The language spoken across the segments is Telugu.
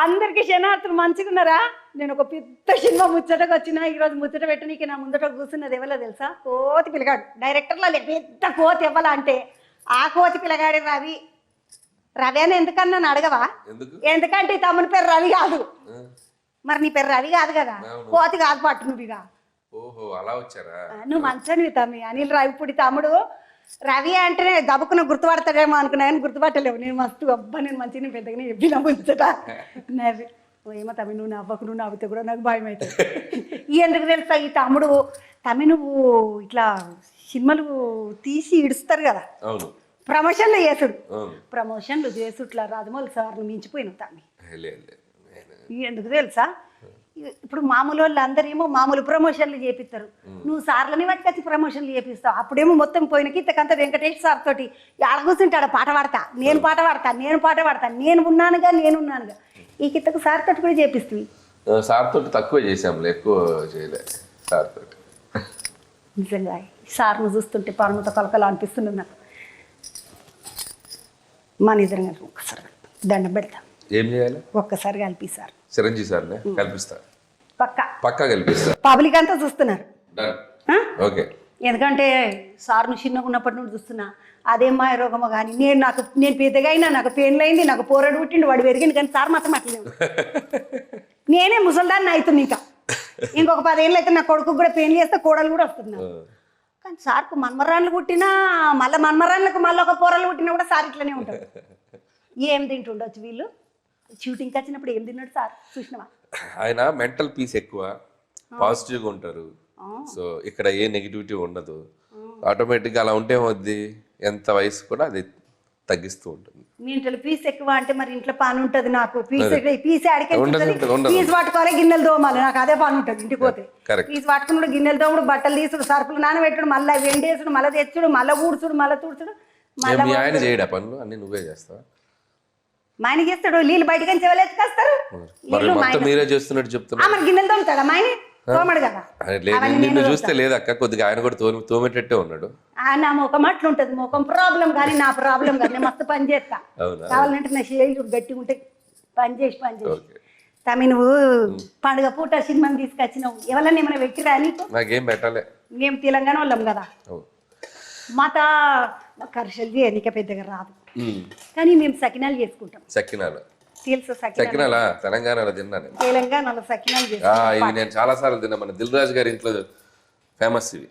అందరికి శనార్థులు మంచిగా ఉన్నారా? నేను ఒక పెద్ద సినిమా ముచ్చటకు వచ్చిన ఈరోజు ముచ్చట పెట్టనీకి నా ముందట కూర్చున్నది ఎవరో తెలుసా? కోతి పిల్లగాడు. డైరెక్టర్లో పెద్ద కోతి ఇవ్వాల అంటే ఆ కోతి పిల్లగాడి రవి. రవి అని ఎందుకన్నా అడగవా? ఎందుకంటే ఈ తమ్ముని పేరు రవి కాదు. మరి నీ పేరు రవి కాదు కదా, కోతి కాదు పట్టు నువ్వుగా. ఓహో అలా వచ్చారా? నువ్వు మంచిని తమ్మి అనిల్ రావిపూడి తమ్ముడు. రవి అంటేనే దబుకున గుర్తుపడతాడేమో అనుకున్నా కానీ గుర్తుపట్టలేవు. నేను మస్తు అబ్బా నేను మంచిగా పెద్దగా చెప్పిన ముచ్చట నవ్వి ఏమో తమ్మి నువ్వు నవ్వకు, నువ్వు నవ్వితే కూడా నాకు భయం అవుతుంది. ఎందుకు తెలుసా ఈ తమ్ముడు నువ్వు ఇట్లా సినిమాలు తీసి ఇడుస్తారు కదా, ప్రమోషన్లు చేసుడు, ప్రమోషన్లు చేసు ఇట్లా రాజమౌళి సార్ను మించిపోయినావు తమ్మి. ఎందుకు తెలుసా ఇప్పుడు మామూలు వాళ్ళు అందరేమో మామూలు ప్రమోషన్లు చేపిస్తారు, నువ్వు సార్లని పట్టుకొచ్చి ప్రమోషన్లు చేపిస్తావు. అప్పుడేమో మొత్తం పోయిన కింతకంత వెంకటేష్ సార్ తోటి ఆడ కూర్చుంటాడు పాట పాడతా, నేను పాట పాడతా, నేను పాట పాడతా, నేనున్నానుగా ఈ కింతకు సార్ తోటి కూడా చేపిస్తుంది. సార్ తోటి తక్కువ చేసాము, ఎక్కువ చేయలేదు సార్ తోటి. నిజంగా సార్ను చూస్తుంటే పరమత కలకలా అనిపిస్తున్నది నాకు. మా నిజంగా ఒక్కసారి దండం పెడతా. ఏం చేయాలి? ఒక్కసారి కలిపి సార్ చిరంజీవి సార్నే కల్పిస్తా, పక్కా కల్పిస్తా. పబ్లిక్ అంతా చూస్తున్నారు. ఓకే. ఎందుకంటే సార్ను చిన్నగా ఉన్నప్పటి నుండి చూస్తున్నా. అదే మా రోగమో కానీ నేను పెద్దగా అయినా నాకు పెయిన్లైంది, నాకు పోరాడు పుట్టిండు, వాడు పెరిగింది, కానీ సార్ మాత్రం అట్లేదు. నేనే ముసల్దాన్ని అవుతుంది. ఇంకొక 10 ఏళ్ళు అయితే నా కొడుకు కూడా పెయిన్ చేస్తే కోడలు కూడా వస్తున్నాను. కానీ సార్కు మన్మరాన్లు పుట్టినా మళ్ళీ మన్మరాన్లకు మళ్ళీ ఒక పోరలు పుట్టినా కూడా సార్ ఇట్లనే ఉంటాడు. ఏం తింటుండొచ్చు వీళ్ళు? షూటింగ్కి వచ్చినప్పుడు ఏం తిన్నాడు సార్ చూసినావా? ఆయన మెంటల్ పీస్ ఎక్కువ, పాజిటివ్గా ఉంటారు. సో ఇక్కడ ఏ నెగిటివిటీ ఉండదు. ఆటోమేటిక్గా అలా ఉంటే వద్ది ఎంత వయసు కూడా అది తగ్గిస్తూ ఉంటుంది. మీ ఇంట్లో పీస్ ఎక్కువ అంటే మరి ఇంట్లో పని ఉంటుంది. నాకు పీస్ అడిగే పీస్ పట్టుకోవాలి, గిన్నెలు తోమాలి, నాకు అదే పని ఉంటుంది. ఇంటికి పోతే పీస్ పట్టుకున్నాడు, గిన్నెలు తోముడు, బట్టలు తీసుడు, సరుకులు నానబెట్టుడు, మళ్ళీ వెండేసుడు, మళ్ళీ తెచ్చుడు, మళ్ళీ ఊడ్చుడు, మళ్ళీ తుడుచుడు. మీ ఆయన చేయడా పనులు అన్ని నువ్వే చేస్తావా? మా ఆయన చేస్తాడు. నీళ్ళు బయటకి చెవలేసుకొస్తారు, మీరే చేస్తున్నట్టు చెప్తున్నా. మరి గిన్నెలు తోముతాడా మా ఆయన? తోమడు కదా. నిన్ను చూస్తే లేదక్క, కొద్దిగా ఆయన కూడా తోమేటట్టే ఉన్నాడు. నా ముఖం అట్లుంటది, ముఖం ప్రాబ్లం కానీ నా ప్రాబ్లం కానీ నేను మస్తు పని చేస్తా. కావాలంటే నా చేతులు గట్టిగా ఉంటే పని చేసి తమ్మి. నువ్వు పండుగ పూట సినిమాని తీసుకొచ్చినావు, ఎవరన్నా ఏమైనా పెట్టిరా నీకు? నాకేం పెట్టాలి, మేము తెలంగాణ వాళ్ళం కదా. మాత కర్షలు చేయనిక పెద్దగా రాదు, కానీ మేము సకినాలు చేసుకుంటాం. సకినాలు తెలుసు? సకినాలా తెలంగాణలో తిన్నాను. తెలంగాణలో సకినాలు ఇవి నేను చాలా సార్లు తిన్నా. మన దిల్ రాజు గారి ఇంట్లో ఫేమస్ ఇవి,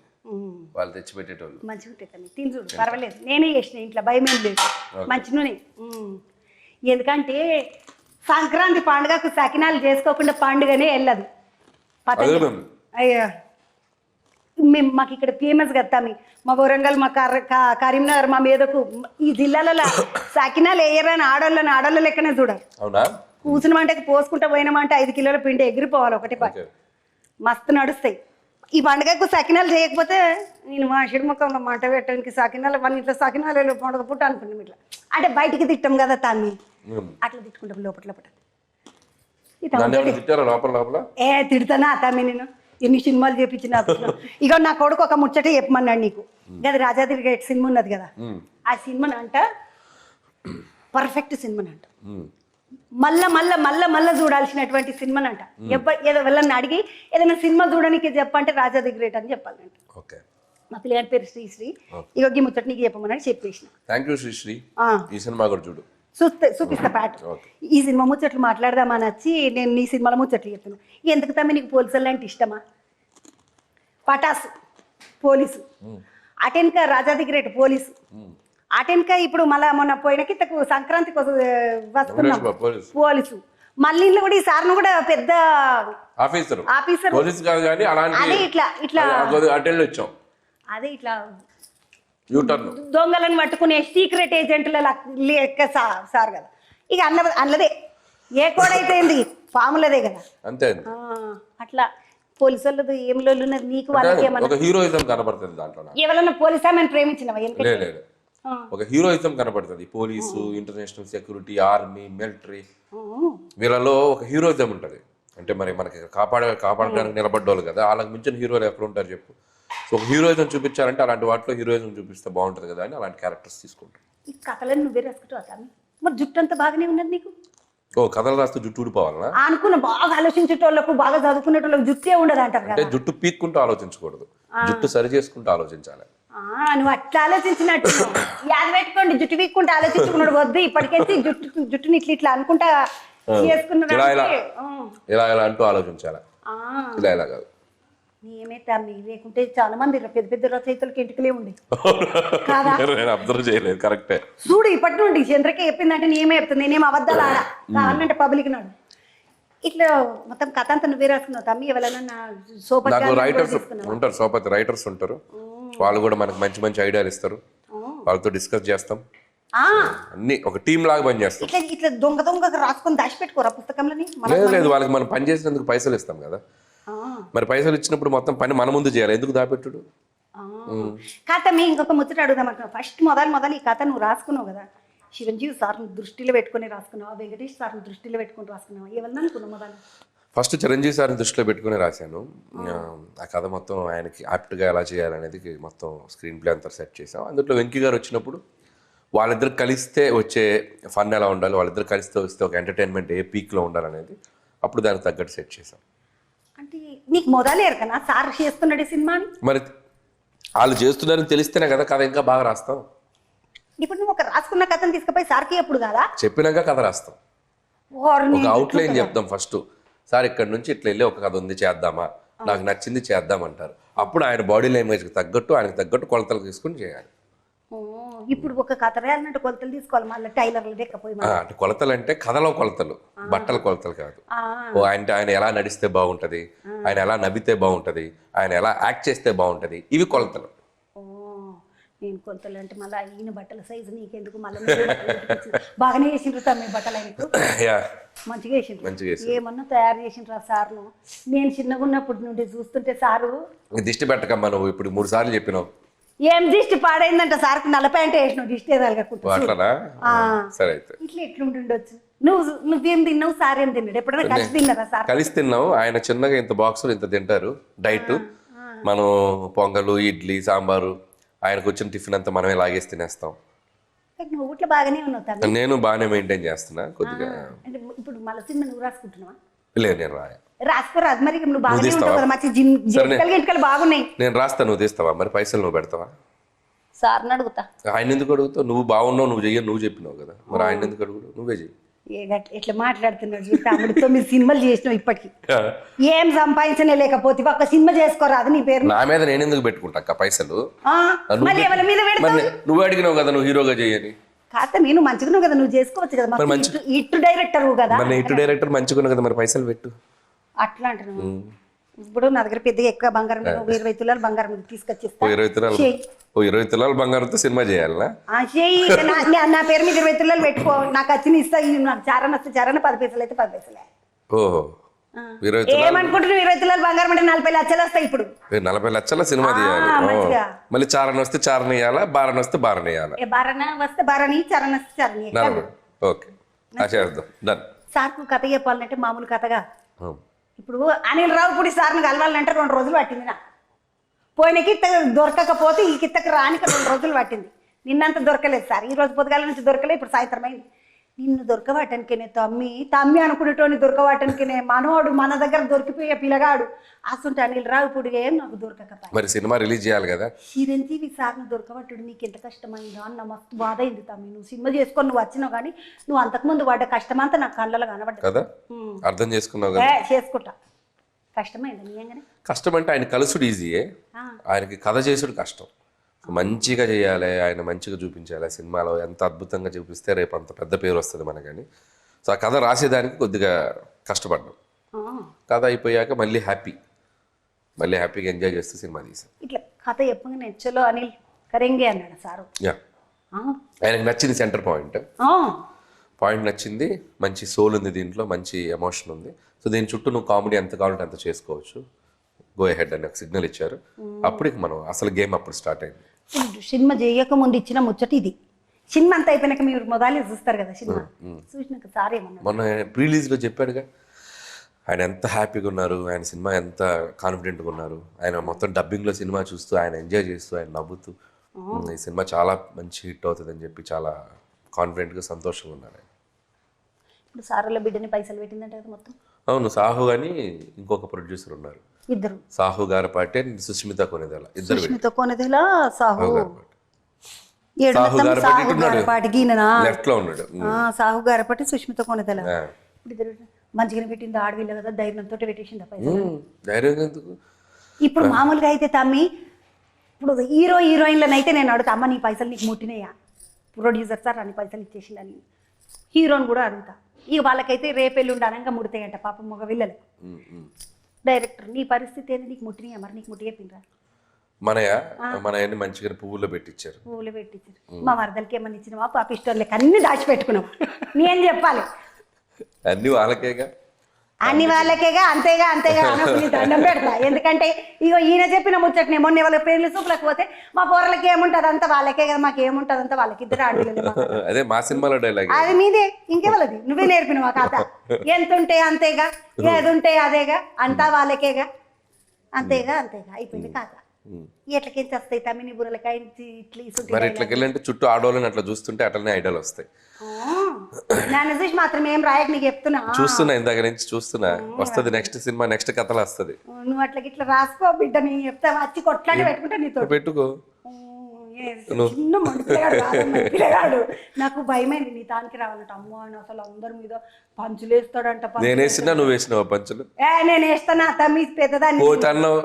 వాళ్ళు తెచ్చిపెట్టేటోళ్ళు. మంచిగా ఉంటాయి తిని చూడు, పర్వాలేదు. నేనే చేసిన ఇంట్లో, భయం ఏం లేదు, మంచి నూనె. ఎందుకంటే సంక్రాంతి పండుగకు సకినాలు చేసుకోకుండా పండుగనే వెళ్ళదు. అయ్యా మేము మాకు ఇక్కడ ఫేమస్ కదా మా వరంగల్, మా కరీంనగర్, మా మీదకు ఈ జిల్లాలలో సకినాలు వేయరని ఆడోళ్ళ లెక్కనే చూడాలి. కూర్చున్నమంటే పోసుకుంటా పోయినామంటే 5 కిలోల పిండి ఎగిరిపోవాలి ఒకటి పాటు, మస్తు నడుస్తాయి. ఈ పండుగకు సకినాలు చేయకపోతే నేను మా షిడిముఖంలో మంట పెట్టడానికి సకినాలు మన ఇంట్లో సకినాలు పండుగ పుట్ట అనుకున్నాం. ఇట్లా అంటే బయటికి తిట్టాం కదా తాన్ని, అట్లా తిట్టుకుంటాం లోపల. తిడతానా తమ్మి? నేను ఎన్ని సినిమాలు చేపించిన. ఇక నా కొడుకు ఒక ముచ్చట చెప్పమన్నాడు నీకు. గది రాజాది సినిమా ఉన్నది కదా, ఆ సినిమాని అంట పర్ఫెక్ట్ సినిమాని అంట, మళ్ళా చూడాల్సినటువంటి సినిమాని అంట. ఏదో వెళ్ళని అడిగి ఏదైనా సినిమా చూడడానికి చెప్పంటే రాజాది గ్రేట్ అని చెప్పాలంట. మా పిల్లగారి పేరు శ్రీశ్రీ. ఇక ఈ ముచ్చట నీకు చెప్పమని చెప్పేసిన. చూపిస్తా పాట. ఈ సినిమా ముచ్చట్లు మాట్లాడదామని వచ్చి నేను నీ సినిమాలో ముచ్చట్లు చెప్తున్నా. ఎందుకు తమ్మి నీకు పోలీసులు అంటే ఇష్టమా? పటాసు పోలీసు, అటెన్క రాజాది గ్రేట్ పోలీసు, అటెన్క ఇప్పుడు మళ్ళా మొన్న పోయిన కిందకు సంక్రాంతి కోసం వస్తున్నాం పోలీసు. మళ్ళీ ఇంట్లో కూడా ఈ సార్ను కూడా పెద్ద ఆఫీసర్ అదే ఇట్లా దొంగలను పట్టుకునే సీక్రెట్ ఏజెంట్ల లెక్క సార్ కదా. ఇక అన్నదే ఏ కోడైతే ఫాములదే కదా. అంతే అట్లా పోలీసు వాళ్ళది ఏం ఉన్నది నీకు వాళ్ళకి ఏమన్నా హీరోయిజం కనబడుతుంది దాంట్లో. ఎవరన్నా పోలీస్ ఆమెను ప్రేమించినవా? ఒక హీరోయిజం కనబడుతుంది. Police, international security, army, military, వీళ్ళలో ఒక హీరోయిజం ఉంటుంది. అంటే మరి మనకి కాపాడడానికి నిలబడ్డోళ్ళు కదా, వాళ్ళకి మించిన హీరోలు ఎక్కడ ఉంటారు చెప్పు. సో ఒక హీరోయిజం చూపించాలంటే అలాంటి వాటిలో హీరోయిజం చూపిస్తే బాగుంటుంది కదా అని అలాంటి క్యారెక్టర్స్ తీసుకుంటారు. ఈ కథలను నువ్వే రాసుకుంటావు. మరి జుట్టు అంతా బాగానే ఉన్నది నీకు. ఓ కథలు రాస్తూ జుట్టు ఊడిపోవాలనా? అనుకున్న బాగా ఆలోచించేటోళ్ళకు బాగా చదువుకునేటోళ్ళకు జుట్టే ఉండదు అంటారు అంటే కదా. జుట్టు పీక్కుంటూ ఆలోచించకూడదు, జుట్టు సరి చేసుకుంటూ ఆలోచించాలి. నువ్వు అట్లా ఆలోచించినట్టు యాద పెట్టుకోండి, జుట్టు వీక్కుంటే ఆలోచించుకున్నాడు వద్దు. ఇప్పటికేసి జుట్టుని ఇట్లా ఇట్లా అనుకుంటా చేసుకున్నాడు. ఇలా ఇలా ఇలా ఇలా అంటూ ఆలోచించాలి, ఇలా ఇలా కాదు. ఏమైతే అమ్మి లేకుంటే చాలా మంది పెద్ద పెద్ద రచయితలకి ఇంటికలే ఉండే కాదా? నేను అబ్జర్వ్ చేయలేదు, కరెక్టే. చూడు ఇప్పటి నుండి చంద్రకే చెప్పిందంటే నేనే చెప్తుంది, నేనేం అబద్ధాలు ఆడా కావాలంటే పబ్లిక్ నాడు. ఇట్లా మొత్తం కథ అంతా నువ్వే రాసుకున్నావు తమ్మి. ఎవరైనా నాకు సోపతి రైటర్స్ ఉంటారు, సోపతి రైటర్స్ ఉంటారు, వాళ్ళు కూడా మనకు మంచి మంచి ఐడియాలు ఇస్తారు, వాళ్ళతో డిస్కస్ చేస్తాం, అన్ని ఒక టీం లాగా పని చేస్తాం. ఇట్లా ఇట్లా దొంగ దొంగ రాసుకొని దాచిపెట్టుకోరా పుస్తకంలోని? లేదు లేదు, వాళ్ళకి మనం పని చేసినందుకు పైసలు ఇస్తాం కదా, మరి పైసలు ఇచ్చినప్పుడు మొత్తం పని మన ముందు చేయాలి, ఎందుకు దాపెట్టుడు? కథ మీ ఇంకొక ముచ్చట అడుగుదాం అనుకున్నా. ఫస్ట్ మొదలు ఈ కథ నువ్వు రాసుకున్నావు కదా, చిరంజీవి సార్ని దృష్టిలో పెట్టుకుని రాసుకున్నావా, వెంకటేష్ సార్ని దృష్టిలో పెట్టుకుని రాసుకున్నావా, ఎవరిని అనుకున్నావు మొదలు? ఫస్ట్ చిరంజీవి సార్ని దృష్టిలో పెట్టుకుని రాశాను. ఆ కథ మొత్తం ఆయనకి యాప్ట్గా ఎలా చేయాలనేది మొత్తం స్క్రీన్ ప్లే అంతా సెట్ చేసాం. అందులో వెంకీ గారు వచ్చినప్పుడు వాళ్ళిద్దరు కలిస్తే వచ్చే ఫన్ ఎలా ఉండాలి, వాళ్ళిద్దరు కలిస్తే వస్తే ఒక ఎంటర్టైన్మెంట్ ఏ పీక్లో ఉండాలనేది అప్పుడు దానికి తగ్గట్టు సెట్ చేసాం. అంటే నీకు మొదలేరు కదా సార్ చేస్తున్నాడు ఈ సినిమాని? మరి వాళ్ళు చేస్తున్నారని తెలిస్తేనే కదా కథ ఇంకా బాగా రాస్తాం. ఇప్పుడు నువ్వు ఒక రాసుకున్న కథను తీసుకుపోయి సార్కి ఎప్పుడు కదా చెప్పినాక కథ రాస్తాం, ఒక అవుట్లైన్ చెప్తాం ఫస్ట్. సార్ ఇక్కడ నుంచి ఇట్లా వెళ్ళి ఒక కథ ఉంది చేద్దామా, నాకు నచ్చింది చేద్దామంటారు. అప్పుడు ఆయన బాడీ లాంగ్వేజ్కి తగ్గట్టు ఆయనకు తగ్గట్టు కొలతలు తీసుకుని చేయాలి. ఇప్పుడు ఒక కథ రాయాలంటే కొలతలు తీసుకోవాలి, మళ్ళీ టైలర్లు దెక్కపోయి. అంటే కొలతలు అంటే కథలో కొలతలు, బట్టల కొలతలు కాదు. అంటే ఆయన ఎలా నడిస్తే బాగుంటది, ఆయన ఎలా నవ్వితే బాగుంటది, ఆయన ఎలా యాక్ట్ చేస్తే బాగుంటది, ఇవి కొలతలు. నేను కొలతలు అంటే మళ్ళీ ఈయన బట్టల సైజు నీకెందుకు, మళ్ళీ బాగానే చేసిండ్రు తమ్మి బట్టలు ఆయనకు, మంచిగా చేసిండ్రు. ఏమన్నా తయారు చేసిండ్రు ఆ సార్ను. నేను చిన్నగా ఉన్నప్పటి నుండి చూస్తుంటే సారు దిష్టి పెట్టకమ్మా, నువ్వు ఇప్పుడు 3 సార్లు చెప్పినావు. ఏం దిష్టి పాడైందంట సార్కు, నలపై అంటే వేసినావు దిష్టి అట్లనా? సరే అయితే ఇట్లా ఎట్లుంటుండొచ్చు. నువ్వేం తిన్నావు, సార్ ఏం తిన్నాడు? ఎప్పుడైనా కలిసి తిన్నారా సార్? కలిసి తిన్నావు. ఆయన చిన్నగా ఇంత బాక్సులు ఇంత తింటారు డైట్, మనం పొంగలు ఇడ్లీ సాంబారు, ఆయనకు వచ్చిన టిఫిన్ అంతా మనమే లాగేసి తినేస్తాం. నువ్వు ఇట్లా బాగానే ఉన్నావు. నేను బాగానే మెయింటైన్ చేస్తున్నా కొద్దిగా. ఇప్పుడు మళ్ళీ సినిమా నువ్వు రాసుకుంటున్నావా? లేదు నేను రాసుకోరాదు మరి, నువ్వు బాగానే ఉంటావు కదా, మంచి జింకలు బాగున్నాయి. నేను రాస్తా, నువ్వు తీస్తావా మరి? పైసలు నువ్వు పెడతావా? సార్ని అడుగుతా. ఆయన ఎందుకు అడుగుతావు? నువ్వు బాగున్నావు, నువ్వు చెయ్యను, నువ్వు చెప్పినావు కదా, మరి ఆయన ఎందుకు అడుగుడు? నువ్వే చెయ్యి. ఎట్లా మాట్లాడుతున్నాడు చూస్తే, అమ్ముడితో మీరు సినిమాలు చేసినావు, ఇప్పటికి ఏం సంపాదించనే లేకపోతే ఒక్క సినిమా చేసుకోరాదు నీ పేరు. నా మీద నేను ఎందుకు పెట్టుకుంటా పైసలు? మళ్ళీ ఎవరి మీద నువ్వు అడిగినావు కదా నువ్వు హీరోగా చేయని. కాస్త నేను మంచిగా కదా, నువ్వు చేసుకోవచ్చు కదా, ఇట్టు డైరెక్టర్ కదా. మరి ఇటు డైరెక్టర్ మంచిగా కదా, మరి పైసలు పెట్టు. అట్లా అంటున్నావు. ఇప్పుడు నా దగ్గర పెద్దగా ఎక్కువ బంగారం 20 తులాలు బంగారం తీసుకొచ్చిస్తా. 20 తులాలు బంగారంతో సినిమా చేయాలా? నా పేరు మీద 20 తులాలు పెట్టుకో, నాకు వచ్చిన ఇస్తా. నాకు చారణ వస్తే చారణ, 10 పైసలు అయితే 10 పైసలే. ఓహో, ఏమనుకుంటున్నావు? 20 తులాలు బంగారం అంటే 40 లక్షలు వస్తాయి. ఇప్పుడు 40 లక్షల సినిమా తీయాలి. మళ్ళీ చారణ వస్తే చారణ వేయాలా, బారణ వస్తే బారణ వేయాలా? బారణ వస్తే బారని, చరణ వస్తే చరణి. ఓకే, చేద్దాం. డన్. సార్కు కథ చెప్పాలంటే మామూలు కథగా, ఇప్పుడు అనిల్ రావుపూడి సార్ని కలవాలంటే 2 రోజులు పట్టింది. నా పోయిన కిత్త దొరకకపోతే ఈ కిత్తకు రానికి 2 రోజులు పట్టింది. నిన్నంత దొరకలేదు సార్, ఈ రోజు పొద్దుగాల నుంచి దొరకలేదు, ఇప్పుడు సాయంత్రం అయింది. నిన్ను దొరకవాటానికినే తమ్మి అనుకునేటోని దొరకవాటానికినే మనోడు మన దగ్గర దొరికిపోయే పిల్లగాడు అసలు అనిల్ రావుపూడి ఏం నాకు దొరకకపోయి. మరి సినిమా రిలీజ్ చేయాలి కదా. చిరంజీవి సార్ను దొరకబట్టుడు నీకు ఎంత కష్టమైందో అన్న మస్తు బాధ అయింది తమ్మి. నువ్వు సినిమా చేసుకొని నువ్వు వచ్చినావు, కానీ నువ్వు అంతకుముందు పడ్డ కష్టమంతా నాకు కళ్ళలో కనబడ్డా కదా. అర్థం చేసుకున్నావు కదా. చేసుకుంటా. కష్టమైంది నిజంగానే. కష్టం అంటే ఆయన కలుసుడు ఈజీయే, ఆయనకి కథ చేసుడు కష్టం. మంచిగా చేయాలి, ఆయన మంచిగా చూపించాలి సినిమాలో, ఎంత అద్భుతంగా చూపిస్తే రేపు అంత పెద్ద పేరు వస్తుంది మనకని. సో ఆ కథ రాసేదానికి కొద్దిగా కష్టపడ్డాం. కథ అయిపోయాక మళ్ళీ హ్యాపీగా ఎంజాయ్ చేస్తూ సినిమా తీసాం. ఇట్లా కథ చెప్పగా నెచ్చలో అనిల్ కరెంగే అన్నాడు సారు. ఆయనకు నచ్చింది సెంటర్ పాయింట్ నచ్చింది, మంచి సోల్ ఉంది దీంట్లో, మంచి ఎమోషన్ ఉంది. సో దీని చుట్టూ నువ్వు కామెడీ ఎంత కావాలంటే అంత చేసుకోవచ్చు, గో హెడ్ అని ఒక సిగ్నల్ ఇచ్చారు. అప్పుడు మనం అసలు గేమ్ అప్పుడు స్టార్ట్ అయింది. సినిమా చేయక ముందు ఇచ్చిన ముచ్చట ఇది. సినిమా అంతా అయిపోయినాక మీరు మొదలే చూస్తారు కదా, సినిమా చూసినాక సార్ ఏమన్నా మొన్న ప్రీలీజ్లో చెప్పాడుగా ఆయన ఎంత హ్యాపీగా ఉన్నారు, ఆయన సినిమా ఎంత కాన్ఫిడెంట్గా ఉన్నారు. ఆయన మొత్తం డబ్బింగ్లో సినిమా చూస్తూ ఆయన ఎంజాయ్ చేస్తూ ఆయన నవ్వుతూ ఈ సినిమా చాలా మంచి హిట్ అవుతుంది అని చెప్పి చాలా కాన్ఫిడెంట్గా సంతోషంగా ఉన్నారు. ఇప్పుడు సారుల బిడ్డని పైసలు పెట్టిందంటే కదా మొత్తం. అవును, సాహు అని ఇంకొక ప్రొడ్యూసర్ ఉన్నారు, ఇద్దరు, సాహు గారపాటి అండ్ సుష్మిత కొనిదెల, ఇద్దరు సుష్మిత కొనదెల సాహు గారపాటి. ఏడు సాహు మొత్తం గారపాటి సాహు ఇటున్నాడు, గారపాటికి ఈయననా? లెఫ్ట్ లో ఉన్నాడు. సాహు గారపాటి సుష్మిత కొనదెల ఆ. ఇప్పుడు ఇద్దరు మంచిగానే పెట్టింది, ఆడవిల్ల కదా ధైర్యంతో పెట్టేసింది పైసలు. ధైర్యం ఎందుకు? ఇప్పుడు మామూలుగా అయితే తమ్మి, ఇప్పుడు హీరో హీరోయిన్లను అయితే నేను అడుగుతా, అమ్మ నీ పైసలు నీకు ముట్టినాయా, ప్రొడ్యూసర్ సార్ అన్ని పైసలు ఇచ్చేసిందని. హీరోని కూడా అడుగుతా, ఇక వాళ్ళకైతే రేపెల్లుండి అనగా ముడతాయంట పాపం మగ పిల్లలు. డైరెక్టర్ నీ పరిస్థితి ఏంది, నీకు ముట్టినాయా, మరి నీకు ముట్టి చెప్పిండ్రా? మనయన్ని మంచిగా పువ్వులో పెట్టించారు, పువ్వులు పెట్టించారు. మా మరదలకి ఏమన్నా ఇచ్చినావా, పాపిస్టోర్లకి అన్ని దాచిపెట్టుకున్నావు, నేను చెప్పాలి అన్ని వాళ్ళకేగా, అన్ని వాళ్ళకేగా, అంతేగా అంతేగా అన్నప్పుడు నీ దండం పెడతా. ఎందుకంటే ఇగో ఈయన చెప్పిన ముచ్చట్ని మొన్న వాళ్ళ పెళ్లి చూపులకు పోతే మా పోరలకి ఏముంటుంది అంతా వాళ్ళకే కదా, మాకు ఏముంటుంది అంతా వాళ్ళకి, ఇద్దరు ఆడలేదు. అదే మా సినిమాలో డైలాగ్ అది మీదే, ఇంకెవరది, నువ్వే నేర్పినవా కథ. ఎంత ఉంటే అంతేగా, ఏది ఉంటే అదేగా, అంతా వాళ్ళకేగా, అంతేగా అంతేగా అయిపోయింది కథ. ఎట్లకేం చేస్తాయి తమ్మిని బుర్రలకాయ ఇట్లా మరి ఇట్లకెళ్ళంటే చుట్టూ ఆడవాళ్ళని అట్లా చూస్తుంటే అట్లనే ఐడియాలు వస్తాయి. నన్ను చూసి మాత్రం ఏం రాయకు, నీకు చెప్తున్నా, చూస్తున్నా ఇందాక నుంచి చూస్తున్నా, వస్తుంది నెక్స్ట్ సినిమా, నెక్స్ట్ కథలు వస్తుంది. నువ్వు అట్లా ఇట్లా రాసుకో బిడ్డ, నీ చెప్తా వచ్చి కొట్లాడి పెట్టుకుంటా నీతో పెట్టుకో. చిన్న మంచిగాడు కాదన్న పిల్లగాడు, నాకు భయమైంది నీ తానికి రావాలంట. అమ్మో ఆయన అసలు అందరి మీద పంచులు వేస్తాడంట. నేను వేసినా నువ్వు వేసినావా పంచులు? నేను వేస్తానా తమ్మి పెద్దదాన్ని, పోతన్నావు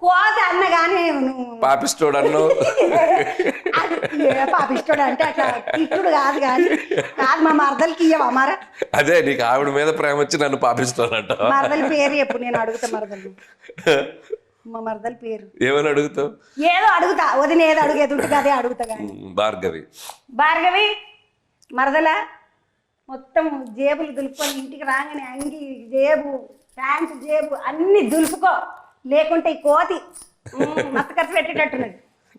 కోత అన్న కానీ నువ్వు పాపిస్తోడు అన్నావు. పాపిస్తోడు అంటే అట్లా ఇట్టుడు కాదు కానీ, కాదు మా మరదలకి ఇయ్యవా మారా? అదే నీకు ఆవిడ మీద ప్రేమ వచ్చి నన్ను పాపిస్తానంట. మరదల పేరు ఎప్పుడు నేను అడుగుతా, మరదలు మా మరదల పేరు ఏమని అడుగుతావు? ఏదో అడుగుతా, వదిన ఏదో అడుగేది ఉంటుంది అదే అడుగుతా. కానీ భార్గవి, భార్గవి మరదల మొత్తం జేబులు దులుపుకొని ఇంటికి రాగానే అంగి జేబు, ప్యాంటు జేబు అన్ని దులుపుకో, లేకుంటే ఈ కోతి మస్తు ఖర్చు పెట్టేటట్టున్నది.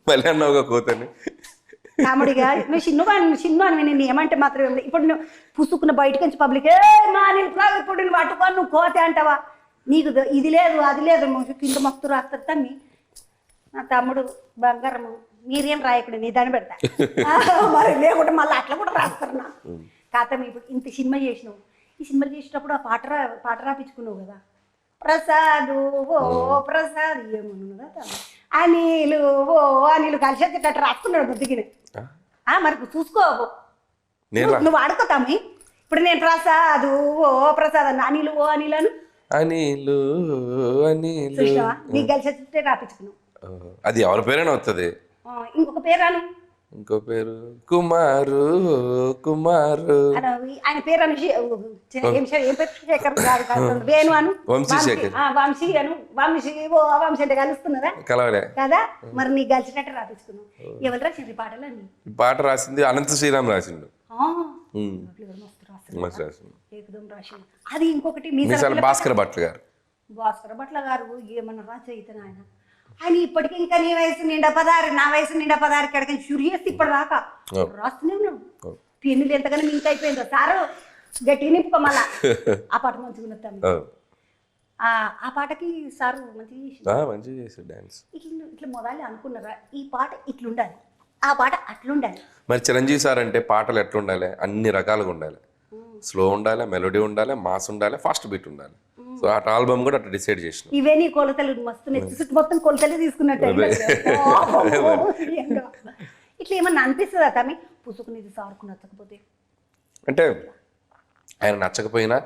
మళ్ళీ అన్నావుగా కోతని. కామెడీగా నువ్వు చిన్ను అని నేను ఏమంటే మాత్రం ఇప్పుడు నువ్వు పుసుకున్న బయటకు నుంచి పబ్లిక్ మా ఇప్పుడు నువ్వు పట్టుకొని నువ్వు కోతే అంటావా? నీకు ఇది లేదు అది లేదు కింద మస్తు రాస్తారు తమ్మి. నా తమ్ముడు బంగారము మీరేం రాయకుండా నీ దాన్ని పెడతా మరి, లేకుంటే మళ్ళీ అట్లా కూడా రాస్తారు నా కాతం. ఇప్పుడు ఇంత సినిమా చేసినావు, ఈ సినిమా చేసినప్పుడు ఆ పాట రాపించుకున్నావు కదా, ప్రసాదు ఓ ప్రసాద్ ఏమన్నదా అనిలు ఓ అనిలు కలిసి వచ్చేటట్టు రాసుకున్నాడు బుద్ధికి. మరి చూసుకో, నువ్వు ఆడుకోతామి. ఇప్పుడు నేను ప్రసాదు ఓ ప్రసాద్ అన్న, అనిలు ఓ అనిలను అనిలు అనిలు చూసినావా, నీకు కలిసి వచ్చే రాపించుకున్నావు. అది ఎవరి పేరైనా వస్తుంది. ఇంకొక పేరాను, ఇంకో పేరు కుమారు, కుమారు ఆయన పేరు అను శేఖర్ వేణు అను, వంశీశేఖర్, వంశీ అను, వంశీ ఓ వంశీ అంటే కలుస్తున్నదా కలవలే కదా. మరి నీకు కలిసినట్టు రాపించుకున్నావు. ఎవరు రాసింది పాటలు అన్ని? పాట రాసింది అనంత శ్రీరామ్ రాసిండు. అది ఇంకొకటి భాస్కర్ భట్ల గారు, భాస్కర్ భట్ల గారు ఏమన్నా రాచయితను ఆయన. ఆయన ఇప్పటికీ ఇంకా నీ వయసు నిండా 16, నా వయసు నిండా 16 కడకి షురు చేస్తే ఇప్పటి దాకా రాస్తూనే ఉన్నాం. పెన్నులు ఎంతగానో మింక్ అయిపోయిందో సారు, గట్టి నింపుకో మళ్ళా. ఆ పాట మంచిగా ఉన్నది. ఆ పాటకి సారు మంచిగా చేశాడు డాన్స్. ఇట్లా మొదలు అనుకున్నారా ఈ పాట ఇట్లుండాలి, ఆ పాట అట్లుండాలి. మరి చిరంజీవి సార్ అంటే పాటలు ఎట్లుండాలి? అన్ని రకాలుగా ఉండాలి. స్లో ఉండాలి, మెలోడీ ఉండాలి, మాస్ ఉండాలి, ఫాస్ట్ బీట్ ఉండాలి. సో ఆ ఆల్బమ్ కూడా అట్లా డిసైడ్ చేసిన. ఇవే నీ కొలతలు మస్తు మొత్తం కొలతలే తీసుకున్నట్టు. ఇట్లా ఏమన్నా అనిపిస్తుందా తమ్మి పుసుకునేది సార్కు నచ్చకపోతే? అంటే ఆయన నచ్చకపోయినా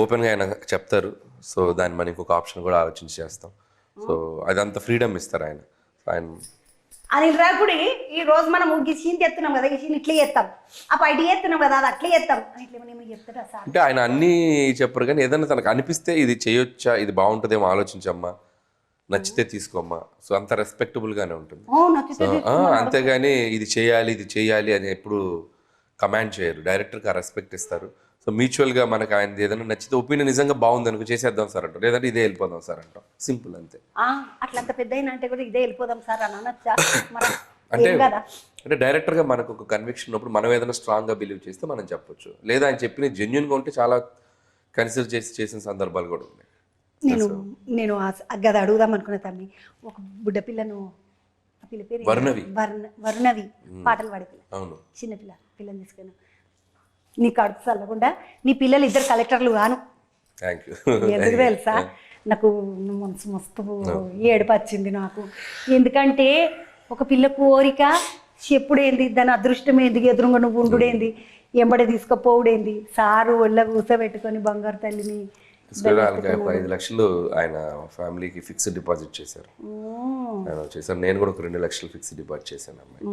ఓపెన్గా ఆయన చెప్తారు. సో దాన్ని మనం ఇంకొక ఆప్షన్ కూడా ఆలోచించి చేస్తాం. సో అదంతా ఫ్రీడమ్ ఇస్తారు ఆయన. అనిల్ రాపుడి ఈ రోజు మనం ఈ సీన్ ఎత్తున్నాం కదా, ఈ సీన్ ఇట్లా చేస్తాం, ఆ పైట ఎత్తున్నాం కదా, అది అట్లా చేస్తాం అని ఇట్లా ఏమో చెప్తాడా సార్? అంటే ఆయన అన్నీ చెప్పరు కానీ ఏదైనా తనకు అనిపిస్తే ఇది చేయొచ్చా, ఇది బాగుంటుందేమో ఆలోచించమ్మా, నచ్చితే తీసుకోమ్మా. సో అంత రెస్పెక్టబుల్గానే ఉంటుంది. అంతేగాని ఇది చేయాలి అని ఎప్పుడు కమాండ్ చేయరు. డైరెక్టర్కి ఆ రెస్పెక్ట్ ఇస్తారు. సో మ్యూచువల్గా మనకు ఆయన ఏదైనా నచ్చితే ఒపీనియన్ నిజంగా బాగుంది అనుకో చేసేద్దాం సార్ అంటాం, లేదంటే ఇదే వెళ్ళిపోదాం సార్ అంటాం. సింపుల్ అంతే. అట్లంత పెద్ద అంటే కూడా ఇదే వెళ్ళిపోదాం సార్ అని అనొచ్చా? అంటే డైరెక్టర్గా మనకు ఒక కన్విక్షన్ ఉన్నప్పుడు మనం ఏదైనా స్ట్రాంగ్గా బిలీవ్ చేస్తే మనం చెప్పొచ్చు. లేదా ఆయన చెప్పిన జెన్యున్గా ఉంటే చాలా కన్సిడర్ చేసిన సందర్భాలు కూడా ఉన్నాయి. నేను గది అడుగుదాం అనుకున్నా తమ్మి. ఒక బుడ్డ పిల్లను, పిల్ల పేరు వర్ణవి పాటలు పాడే పిల్ల, అవును, చిన్నపిల్లని తీసుకుని నీ కడుపు చల్లకుండా నీ పిల్లలు ఇద్దరు కలెక్టర్లు గాను. Thank you. ఎందుకు తెలుసా, నాకు మనసు మస్తు ఏడుపు వచ్చింది నాకు. ఎందుకంటే ఒక పిల్ల కోరిక చెప్పుడేంది, దాని అదృష్టం ఏంది, ఎదురుగా నువ్వు ఉండుడేంది, ఎంబడి తీసుకుపోవుడేంది. సారు ఒళ్ళ కూసబెట్టుకొని బంగారు తల్లిని 5 లక్షలు ఆయన ఫ్యామిలీకి ఫిక్స్డ్ డిపాజిట్ చేశారు. ఆయన చేశారు. నేను కూడా ఒక 2 లక్షలు ఫిక్స్డ్ డిపాజిట్ చేశాను అమ్మాయి.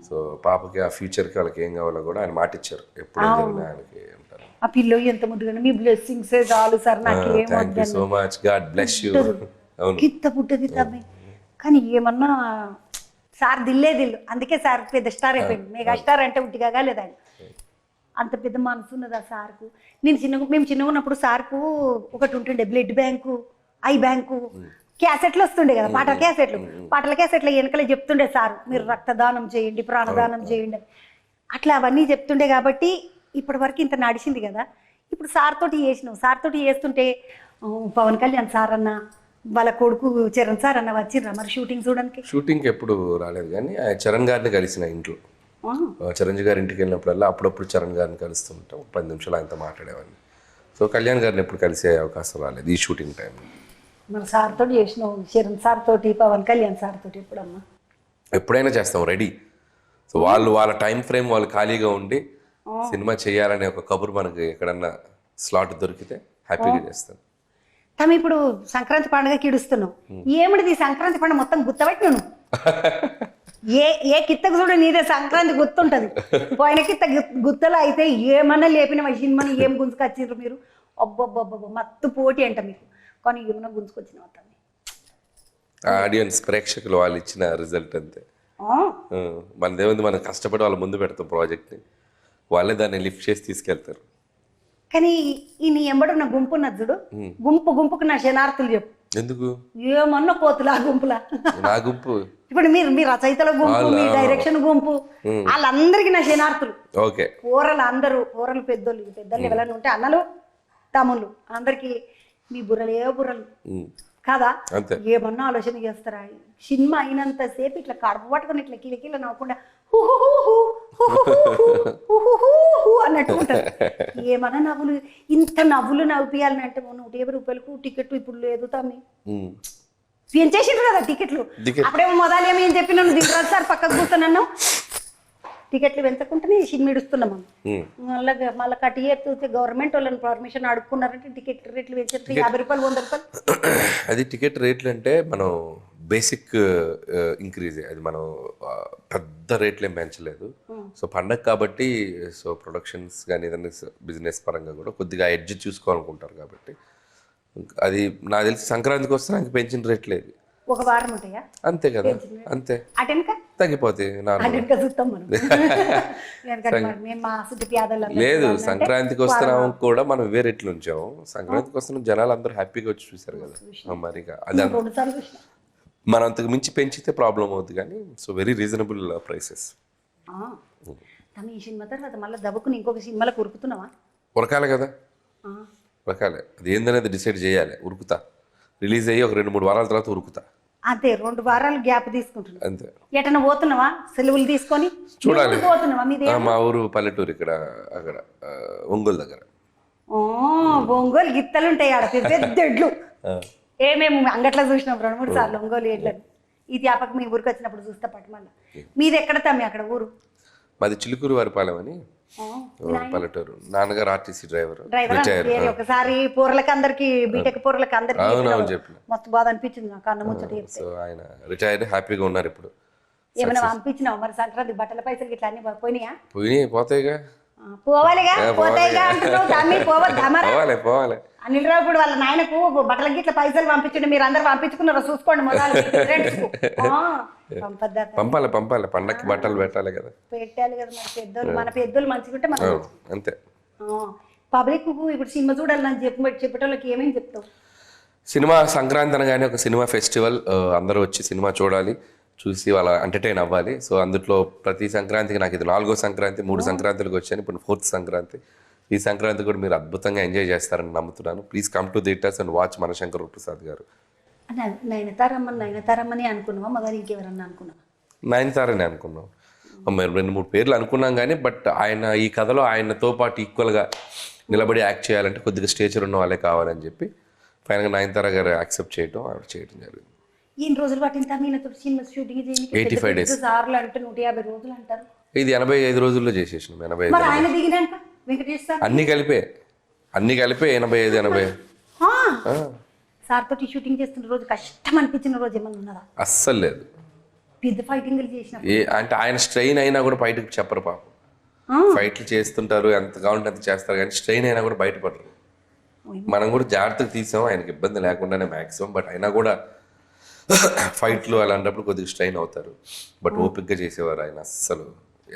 సో పాపకి ఆ ఫ్యూచర్కి వాళ్ళకి ఏం కావాలో కూడా ఆయన మాట ఇచ్చారు. ఎప్పుడు ఆయనకి అంటారు. ఆ పిల్ల ఎంత ముద్దుగా, మీ బ్లెస్సింగ్సే చాలు సార్, నాకు thank you so much, God bless you. అవును, కిత్త పుట్టది తమ్మి. కానీ ఏమన్నా సార్ దిల్లే దిల్లు, అందుకే సార్ పెద్ద స్టార్ అయిపోయింది. మెగా స్టార్ అంటే ఉట్టిగా లేదు ఆయన. అంత పెద్ద మనసు ఉన్నది ఆ సార్కు. మేము చిన్నగా ఉన్నప్పుడు సార్కు ఒకటి ఉంటుండే, బ్లడ్ బ్యాంకు, ఐ బ్యాంకు, క్యాసెట్లు వస్తుండే కదా, పాటల క్యాసెట్లు వెనకలే చెప్తుండే సారు, మీరు రక్తదానం చేయండి, ప్రాణదానం చేయండి అని. అట్లా అవన్నీ చెప్తుండే కాబట్టి ఇప్పటి వరకు ఇంత నడిచింది కదా. ఇప్పుడు సార్ తోటి చేసినాం, సార్ తోటి చేస్తుంటే పవన్ కళ్యాణ్ సార్ అన్న, వాళ్ళ కొడుకు చరణ్ సార్ అన్న వచ్చిర్రా మరి షూటింగ్ చూడడానికి? షూటింగ్కి ఎప్పుడు రాలేదు, కానీ ఆయన చరణ్ గారిని కలిసిన ఇంట్లో. చిరంజీవి గారి ఇంటికి వెళ్ళినప్పుడల్లా అప్పుడప్పుడు చరణ్ గారిని కలుస్తుంటాం. 10 నిమిషాలు ఆయనతో మాట్లాడేవాడిని. సో కళ్యాణ్ గారిని ఎప్పుడు కలిసే అవకాశం రాలేదు ఈ షూటింగ్ టైంలో. మన సార్ తోటి చేసినాం, చరణ్ సార్ తోటి, పవన్ కళ్యాణ్ సార్ తోటి ఎప్పుడమ్మా? ఎప్పుడైనా చేస్తాం, రెడీ. సో వాళ్ళ టైం ఫ్రేమ్ వాళ్ళు ఖాళీగా ఉండి సినిమా చేయాలనే ఒక కబురు మనకి ఎక్కడన్నా స్లాట్ దొరికితే హ్యాపీగా చేస్తాను. తమ ఇప్పుడు సంక్రాంతి పండుగకి ఇడుస్తున్నావు, ఏమిటిది సంక్రాంతి పండుగ మొత్తం గుర్తబట్టి నువ్వు ఏ కిత్తకు చూడ నీదే సంక్రాంతి గుర్తుంటది. పోయిన కిత్త గుత్తలో అయితే ఏమన్నా లేపిన సినిమాని ఏం గుంజుకొచ్చిండ్రు మీరు? అబ్బబ్బబ్బబ్బ మత్తు పోటీ అంట మీకు. కానీ ఏమన్నా గుంజుకొచ్చిన ఆడియన్స్ ప్రేక్షకులు వాళ్ళు ఇచ్చిన రిజల్ట్ అంతే. మనదేముంది, మనం కష్టపడి వాళ్ళ ముందు పెడతాం ప్రాజెక్ట్ని, వాళ్ళే దాన్ని లిఫ్ట్ చేసి తీసుకెళ్తారు. కానీ ఈ నీ ఎంబడున్న గుంపు ఉన్నది చూడు, గుంపుకు నా శనార్థులు చెప్పు. ఎందుకు? ఏమన్నా కోతులు ఆ గుంపులా? నా గుంపు ఇప్పుడు మీ రచయితల గుంపు, మీ డైరెక్షన్ గుంపు, వాళ్ళందరికీ నా శనార్థులు. ఓకే, కూరలు పెద్దోళ్ళు ఎవరైనా ఉంటే అన్నలు తమ్ముళ్ళు అందరికి మీ బుర్రలు కదా, ఏమన్నా ఆలోచన చేస్తారా? సినిమా అయినంతసేపు ఇట్లా కడుపు పట్టుకొని ఇట్లా కిలకిల నవ్వకుండా అన్నట్టు ఉంటుంది. ఏమన్నా నవ్వులు, ఇంత నవ్వులు నవ్వియాలని అంటే 150 రూపాయలకు టికెట్ ఇప్పుడు లేదు తమ్మి, పెంచేసిండ్రు కదా టికెట్లు. అప్పుడేమో మొదలు ఏం చెప్పినా నువ్వు దిగరాదు సార్ పక్కకు కూర్చొనన్నా, టికెట్లు పెంచకుంటేనే సినిమా ఇడుస్తున్నాం. మళ్ళీ కట్టి చెప్తే గవర్నమెంట్ వాళ్ళని పర్మిషన్ అడుక్కున్నారంటే టికెట్ రేట్లు పెంచారు 50 రూపాయలు 100 రూపాయలు. అది టికెట్ రేట్లు అంటే మనం బేసిక్ ఇంక్రీజ్, అది మనం పెద్ద రేట్లు ఏం పెంచలేదు. సో పండగ కాబట్టి, సో ప్రొడక్షన్స్ కానీ ఏదైనా బిజినెస్ పరంగా కూడా కొద్దిగా ఎడ్జ్ చూసుకోవాలనుకుంటారు కాబట్టి అది నాకు తెలిసి సంక్రాంతికి వస్తే నాకు పెంచిన రేట్లు లేదు, ఒక వారం ఉంటాయా అంతే కదా, అంతే తగ్గిపోతాయి. లేదు, సంక్రాంతికి వస్తున్నాం కూడా మనం వేరే రేట్లు ఉంచాము. సంక్రాంతికి వస్తున్నాం జనాలు అందరూ హ్యాపీగా వచ్చి చూసారు కదా. మరి అది మనం అంతకు మించి పెంచితే ప్రాబ్లం అవుతుంది, కానీ సో వెరీ రీజనబుల్ ప్రైసెస్. ఈ సినిమా తర్వాత మళ్ళీ దబ్బుకుని ఇంకొక సినిమాలో ఉరుకుతున్నావా? ఉరకాలి కదా, ఉరకాలి. అది ఏందనేది డిసైడ్ చేయాలి. ఉరుకుతా, రిలీజ్ అయ్యి ఒక 2-3 వారాల తర్వాత ఉరుకుతా, అంతే. 2 వారాలు గ్యాప్ తీసుకుంటున్నా, అంతే. ఎటన్నా పోతున్నావా సెలవులు తీసుకొని? చూడాలి. పోతున్నావా? మీదే మా ఊరు పల్లెటూరు, ఇక్కడ అక్కడ ఒంగోలు దగ్గర. ఒంగోలు గిత్తలు ఉంటాయి ఆడ, పెద్ద ఎడ్లు. మేము అంగట్లో చూసినాం 2-3 సార్లు ఒంగోలు ఎడ్లను. ఈ త్యాపక మీ ఊరికి వచ్చినప్పుడు చూస్తా పట్టు. మళ్ళీ మీది ఎక్కడ తమ్మి అక్కడ ఊరు? మాది చిలుకూరు వారిపాలెం అని పల్లెటూరు. నాన్నగారు ఆర్టీసీ డ్రైవర్. ఒకసారి పూర్లకి అందరికి, బీటెక్ పూర్లకి అందరికి అవునవును చెప్పిన, మస్తు బాధ అనిపించింది నాకు అన్న ముచ్చట. సో ఆయన రిటైర్డ్, హ్యాపీగా ఉన్నారు ఇప్పుడు. ఏమైనా పంపించినావు మరి సంక్రాంతి బట్టల పైసలు ఇట్లా అన్ని పోయినాయా? పోతాయిగా, పోవాలిగా, పోతాయిగా అంటున్నావు తమ్మి, పోవద్దా మరి? పోవాలి. అనిల్ రావు ఇప్పుడు వాళ్ళ నాయనకు బట్టలకి ఇట్లా పైసలు పంపించండి, మీరు అందరు పంపించుకున్నారో చూసుకోండి మొదలు. పంపాలి, పండక్కి బట్టలు పెట్టాలి కదా, పెట్టాలి కదా. మరి పెద్దోళ్ళు, మన పెద్దోళ్ళు మంచిగుంటే మనం అంతే. పబ్లిక్ ఇప్పుడు సినిమా చూడాలని చెప్పేటోళ్ళకి ఏమేమి చెప్తావు? సినిమా సంక్రాంతి అనగానే ఒక సినిమా ఫెస్టివల్, అందరూ వచ్చి సినిమా చూడాలి, చూసి వాళ్ళ ఎంటర్టైన్ అవ్వాలి. సో అందులో ప్రతి సంక్రాంతికి, నాకు ఇది 4వ సంక్రాంతి, 3 సంక్రాంతులకు వచ్చాను, ఇప్పుడు 4th సంక్రాంతి. ఈ సంక్రాంతి కూడా మీరు అద్భుతంగా ఎంజాయ్ చేస్తారని నమ్ముతున్నాను. Please come to theatres and watch Manashankar Prasad గారు. నయనతారమ్మని అనుకున్నావా? మగ ఇంకెవరన్నా అనుకున్నావా? నయనతారని అనుకున్నాం. మేము 2-3 పేర్లు అనుకున్నాం కానీ బట్ ఆయన ఈ కథలో ఆయనతో పాటు ఈక్వల్గా నిలబడి యాక్ట్ చేయాలంటే కొద్దిగా స్టేచర్ ఉన్న వాళ్ళే కావాలని చెప్పి ఫైనల్గా నయనతార గారు యాక్సెప్ట్ చేయడం ఆవిడ చేయడం జరిగింది. ఎన్ని రోజులు పట్టింది తమ్మినతో సినిమా షూటింగ్ చేయడానికి? 85 days. సార్లు అంటే 150 రోజులు అంటారు. ఇది 85 రోజుల్లో చేసేసినాం. 85 మరి ఆయన దిగినాక వెంకటేష్ సార్ అన్నీ కలిపే 85 సార్ తోటి షూటింగ్ చేస్తున్న రోజు కష్టం అనిపించిన రోజు ఏమన్నా ఉన్నదా? అస్సలు లేదు. పెద్ద ఫైటింగ్ చేసిన అంటే ఆయన స్ట్రెయిన్ అయినా కూడా బయటకు చెప్పరు పాపం. ఫైట్లు చేస్తుంటారు, ఎంత కావాలంటే అంత చేస్తారు కానీ స్ట్రెయిన్ అయినా కూడా బయటపడరు. మనం కూడా జాగ్రత్తగా తీసాం ఆయనకి ఇబ్బంది లేకుండానే మ్యాక్సిమం. బట్ అయినా కూడా ఫైట్లు అలాంటప్పుడు కొద్దిగా స్ట్రెయిన్ అవుతారు. బట్ ఓపిక్గా చేసేవారు ఆయన. అస్సలు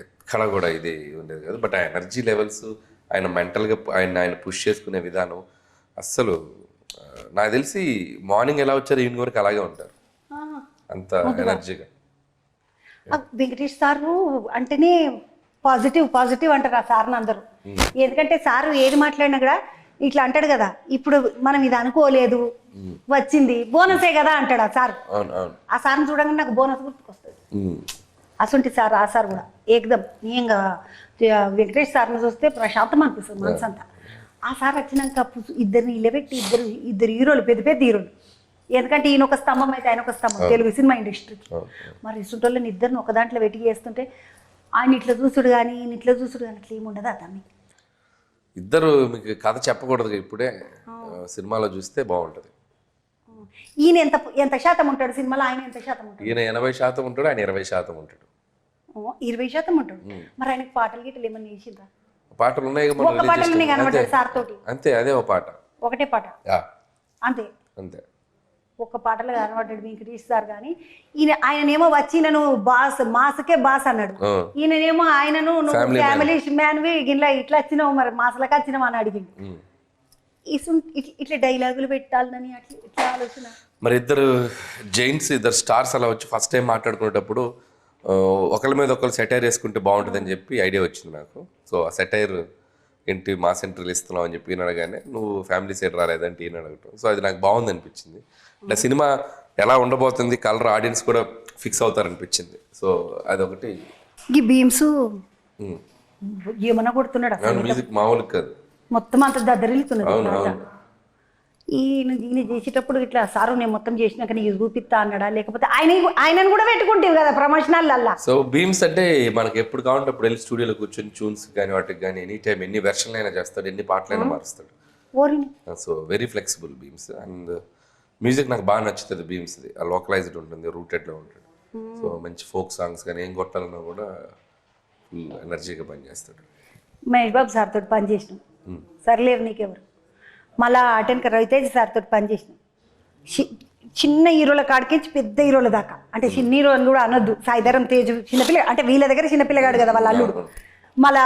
ఎక్కడ కూడా ఇది ఉండేది కాదు. బట్ ఆ ఎనర్జీ లెవెల్స్, ఆయన మెంటల్గా ఆయన పుష్ చేసుకునే విధానం అస్సలు నాకు తెలిసి మార్నింగ్ ఎలా వచ్చారు ఈవినింగ్ వరకు అలాగే ఉంటారు, అంత ఎనర్జీగా. వెంకటేష్ సారు అంటేనే పాజిటివ్ అంటారు ఆ సార్ని అందరూ. ఎందుకంటే సారు ఏది మాట్లాడినా కూడా ఇట్లా అంటాడు కదా, ఇప్పుడు మనం ఇది అనుకోలేదు వచ్చింది బోనసే కదా అంటాడు ఆ సార్. ఆ సార్ని చూడంగానే నాకు బోనస్ గుర్తుకొస్తుంది. అసంటి సార్ ఆ సార్ కూడా ఏకదం నీయంగా వెంకటేష్ సార్ని చూస్తే ప్రశాంతం అనిపిస్తుంది మనసు అంతా. ఆ సార్ వచ్చినాక ఇద్దరిని నిలబెట్టి ఇద్దరు హీరోలు, పెద్ద హీరోలు. ఎందుకంటే ఈయన ఒక స్తంభం అయితే ఆయన ఒక స్తంభం తెలుగు సినిమా ఇండస్ట్రీకి. మరి ఇసుంటోళ్ళని ఇద్దరిని ఒక దాంట్లో వెతికి చేస్తుంటే ఆయన ఇట్లా చూసుడు కానీ ఈయన ఇట్లా చూసుడు కానీ అట్లా ఏముండదా తమ్మి? ఇద్దరు మీకు కథ చెప్పకూడదు ఇప్పుడే, సినిమాలో చూస్తే బాగుంటుంది. ఈయన ఎంత శాతం ఉంటాడు సినిమాలో, ఆయన ఎంత శాతం ఉంటాడు? ఈయన 80% ఉంటాడు, ఆయన 20% ఉంటాడు. 20% ఉంటాడు. మరి ఆయనకి పాటలు గిట్టలు ఏమన్నా వేసిండ్రా? పాటలు ఉన్నాయి ఒక పాటలు కనబడ్డాడు సార్ తోటి. అంతే, అదే ఒక పాట, ఒకటే పాట అంతే అంతే. ఒక్క పాటలు కనబడ్డాడు వెంకటేష్ సార్. కానీ ఆయననేమో వచ్చి నన్ను బాస్ మాసకే బాస్ అన్నాడు. ఈయననేమో ఆయనను నువ్వు ఫ్యామిలీ మ్యాన్వి గిట్లా ఇట్లా వచ్చినావు మరి మాసలకు వచ్చినావు అని అడిగింది. ఇట్లా డైలాగులు పెట్టాలని అట్లా ఇట్లా ఆలోచన. మరి ఇద్దరు జైంట్స్, ఇద్దరు స్టార్స్ అలా వచ్చి ఫస్ట్ టైం మాట్లాడుకునేటప్పుడు ఒకరి మీద ఒకరు సెటైర్ వేసుకుంటే బాగుంటుందని చెప్పి ఐడియా వచ్చింది నాకు. సో ఆ సెటైర్ ఏంటి మా సెంటర్లు ఇస్తున్నావు అని చెప్పి ఈయన అడగానే నువ్వు ఫ్యామిలీ సైడ్ రాలేదంటే ఈయన అడగటం. సో అది నాకు బాగుంది అనిపించింది. అంటే సినిమా ఎలా ఉండబోతుంది, కలర్ ఆడియన్స్ కూడా ఫిక్స్ అవుతారనిపించింది. సో అదొకటి. ఈ బీమ్స్ ఏమన్నా కొడుతున్నాడు అసలు, మ్యూజిక్ మామూలు కాదు, మొత్తం అంత దద్దరిల్లుతున్నది. ఈయన చేసేటప్పుడు ఇట్లా సారు నేను మొత్తం చేసినాక నీకు చూపిస్తా అన్నాడా, లేకపోతే ఆయనను కూడా పెట్టుకుంటేవి కదా ప్రమోషనల్? సో బీమ్స్ అంటే మనకి ఎప్పుడు కావాలంటే అప్పుడు వెళ్ళి స్టూడియోలో కూర్చొని ట్యూన్స్ కానీ వాటికి కానీ ఎనీ టైం ఎన్ని వెర్షన్లు అయినా చేస్తాడు, ఎన్ని పాటలైనా మారుస్తాడు. So very flexible beams. And music నాకు బాగా నచ్చుతుంది బీమ్స్ది. లోకలైజ్డ్ ఉంటుంది, రూటెడ్లో ఉంటుంది. సో మంచి ఫోక్ సాంగ్స్ కానీ ఏం కొట్టాలన్నా కూడా ఫుల్ ఎనర్జీగా పనిచేస్తాడు. మహేష్ బాబు సార్ తోటి పనిచేసినాం, సర్లేరు నీకెవరు. మళ్ళా అటెన్క రవితేజ్ సార్ తోటి పనిచేసినాం. చిన్న హీరోల కాడికించి పెద్ద హీరోల దాకా, అంటే చిన్న హీరో అని కూడా అనొద్దు, సాయిధరం తేజ్ చిన్నపిల్ల, అంటే వీళ్ళ దగ్గర చిన్నపిల్లగాడు కదా వాళ్ళ అల్లుడు. మళ్ళా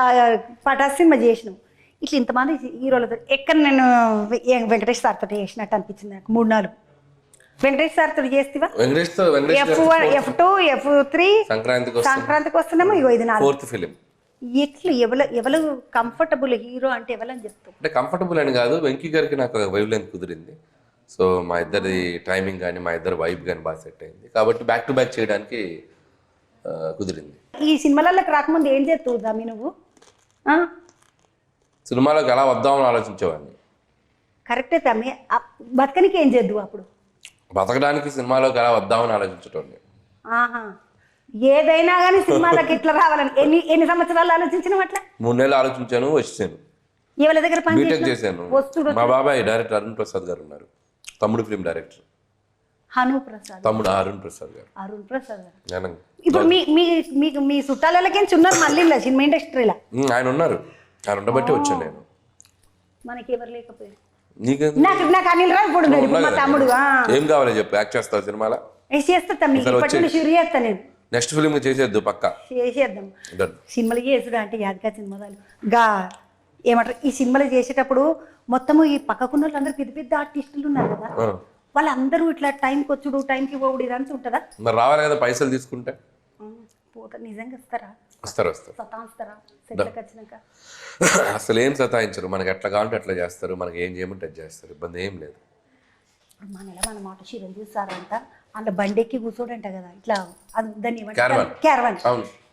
పటాస్ సినిమా చేసినాం. ఇట్లా ఇంతమంది హీరోలతో ఎక్కడ నేను వెంకటేష్ సార్ తోటి చేసినట్టు అనిపించింది నాకు. 3-4 వెంకటేష్ సార్ తోటి చేస్తేవా, F1 F2 F3 సంక్రాంతికి వస్తున్నామో ఇగో ఇది 4th ఫిలిం. ఎట్లు ఎవరు కంఫర్టబుల్ హీరో అంటే ఎవరని చెప్తారు? అంటే కంఫర్టబుల్ అని కాదు, వెంకీ గారికి నాకు వైబ్ లైన్ కుదిరింది. సో మా ఇద్దరి టైమింగ్ కానీ మా ఇద్దరు వైబ్ కానీ బాగా సెట్ అయింది కాబట్టి బ్యాక్ టు బ్యాక్ చేయడానికి కుదిరింది. ఈ సినిమాలకు రాకముందు ఏం చేస్తుందా మీ నువ్వు? సినిమాలోకి ఎలా వద్దామని ఆలోచించేవాడిని. కరెక్టే తమ్మి. బతకనికి ఏం చేద్దు అప్పుడు? బతకడానికి సినిమాలోకి ఎలా వద్దామని ఆలోచించటండి. ఏదైనా కానీ సినిమాలకు ఇట్లా రావాలని ఎన్ని సంవత్సరాలు ఆలోచించిన అట్లా? 3 నెలలు ఆలోచించాను, వచ్చాను. ఎవరి దగ్గర బీటెక్ చేశాను. మా బాబాయ్ డైరెక్టర్ అరుణ్ ప్రసాద్ గారు ఉన్నారు, తమ్ముడు ఫిల్మ్ డైరెక్టర్. తమ్ముడు అరుణ్ ప్రసాద్ గారు. ఇప్పుడు మీ చుట్టాలకి ఉన్నారు మళ్ళీ సినిమా ఇండస్ట్రీలో? ఆయన ఉన్నారు, ఆయన ఉండబట్టి వచ్చాను నేను. మనకి ఎవరు లేకపోయారు. నాకు అనిల్ రావు ఇప్పుడు మా తమ్ముడు. ఏం కావాలి చెప్పు, యాక్ట్ చేస్తావు సినిమాలో? చేస్తా. నెక్స్ట్ ఫిల్మ్ చేసేద్దు, పక్కా చేసేద్దాం. సినిమాలు చేసుడు అంటే యాదగా సినిమాలు గా ఏమంటారు, ఈ సినిమాలు చేసేటప్పుడు మొత్తము ఈ పక్కకున్న వాళ్ళందరూ పెద్ద పెద్ద ఆర్టిస్టులు ఉన్నారు కదా, వాళ్ళందరూ ఇట్లా టైంకి వచ్చుడు టైంకి పోవుడు ఇదంతా ఉంటుందా? మరి రావాలి కదా పైసలు తీసుకుంటే. పోతారు నిజంగా ఇస్తారా? వస్తారు. సతాయిస్తారా సెట్లకు వచ్చినాక? అసలు ఏం సతాయించరు, మనకి ఎట్లా కావాలంటే అట్లా చేస్తారు, మనకి ఏం చేయమంటే అది చేస్తారు, ఇబ్బంది ఏం లేదు. మన మాట చిరంజీవి సార్ అంట అందులో బండెక్కి కూర్చోడంట కదా, ఇట్లా దాన్ని క్యారవాన్.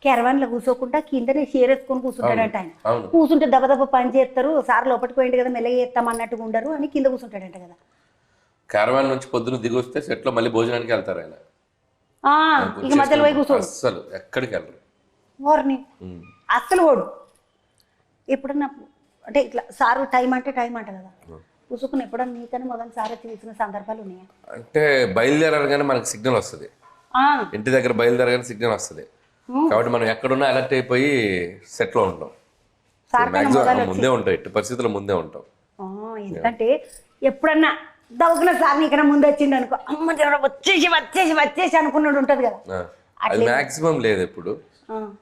కెరవాన్లో కూర్చోకుండా కిందనే షేర్ వేసుకొని కూర్చుంటాడంట ఆయన. అవును. కూర్చుంటే దెబ్బ పని చేస్తారు, సార్ లోపలికి పోయింది కదా మెల్లగా చేస్తాం అన్నట్టుగా ఉండరు అని కింద కూర్చుంటాడంట కదా. క్యారవాన్ నుంచి పొద్దున దిగి వస్తే సెట్లో మళ్ళీ భోజనానికి వెళ్తారు ఆయన. ఇక మధ్యలో పోయి కూర్చోడు, అస్సలు ఎక్కడికి వెళ్ళరు. వారిని అస్సలు ఓడు. ఎప్పుడన్నా అంటే ఇట్లా సారు టైం అంటే టైం అంట కదా, కూర్చుకుని ఎప్పుడన్నా నీకన్నా మొదలు సార్ వచ్చి తీసుకునే సందర్భాలు ఉన్నాయా? అంటే బయలుదేరగానే మనకి సిగ్నల్ వస్తుంది, ఇంటి దగ్గర బయలుదేరగానే సిగ్నల్ వస్తుంది. కాబట్టి మనం ఎక్కడున్నా అలర్ట్ అయిపోయి సెట్లో ఉంటాం. మ్యాక్సిమం ముందే ఉంటాం, ఎట్టి పరిస్థితుల్లో ముందే ఉంటాం. ఎందుకంటే ఎప్పుడన్నా దవ్వుకున్న సార్ నీకన్నా ముందు వచ్చింది అనుకో, అమ్మ వచ్చేసి వచ్చేసి వచ్చేసి అనుకున్నాడు ఉంటది కదా. అది మాక్సిమం లేదు, ఎప్పుడు